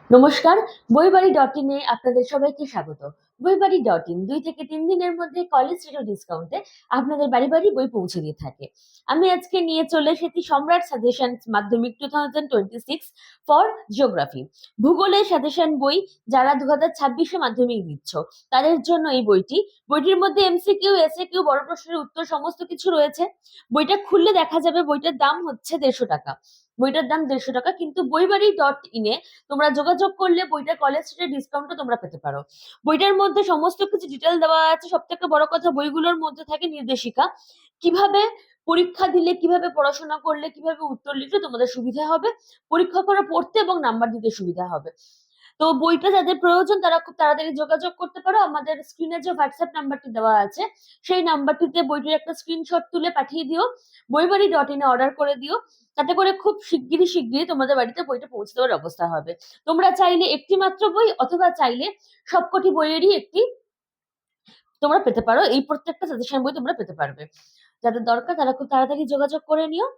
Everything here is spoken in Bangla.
নমস্কার, বইবাড়ি.in এ আপনাদের সবাইকে স্বাগত। বইবাড়ি.in ২ থেকে ৩ দিনের মধ্যে কলেজ রেডিও ডিসকাউন্টে আপনাদের বাড়ি, বাড়ি বই পৌঁছে দিয়ে থাকে। আমি আজকে নিয়ে চলে এসেছি সম্রাট সাজেশনস মাধ্যমিক 2026 ফর জিওগ্রাফি। ভূগোলের সাজেশন বই যারা 2026 এ মাধ্যমিক দিচ্ছ, তাদের জন্য এই বইটি। বইটির মধ্যে এমসিকিউ, এসএকিউ, বড় প্রশ্নের উত্তর সমস্ত কিছু রয়েছে। বইটা খুললে দেখা যাবে বইটার দাম হচ্ছে ৳150। বইটার দাম ৳150, কিন্তু বইবাড়ি.in এ তোমরা যোগাযোগ করলে বইটা কলেজ স্ট্রিটের ডিসকাউন্টও তোমরা পেতে পারো। বইটার মধ্যে সমস্ত কিছু ডিটেল দেওয়া আছে। সবথেকে বড় কথা, বইগুলোর মধ্যে থাকে নির্দেশিকা। কিভাবে পরীক্ষা দিলে, কিভাবে পড়াশোনা করলে, কিভাবে উত্তর লিখলে তোমাদের সুবিধা হবে, পরীক্ষা করে পড়তে এবং নাম্বার দিতে সুবিধা হবে। তো বইটা যাদের প্রয়োজন তারা খুব তাড়াতাড়ি যোগাযোগ করতে পারো। আমাদের স্ক্রিনে যে হোয়াটসঅ্যাপ নাম্বারটি দেওয়া আছে, সেই নাম্বারটিতে বইটির একটা স্ক্রিনশট তুলে পাঠিয়ে দিও। বইবাড়ি.in এ অর্ডার করে দিও। তাতে করে খুব শিগগিরই তোমাদের বাড়িতে বইটা পৌঁছে দেওয়ার ব্যবস্থা হবে। তোমরা চাইলে একটি মাত্র বই অথবা চাইলে সবকটি বইয়েরই একটি তোমরা পেতে পারো। এই প্রত্যেকটা সাজেশন বই তোমরা পেতে পারবে। যাদের দরকার তারা খুব তাড়াতাড়ি যোগাযোগ করে নিও।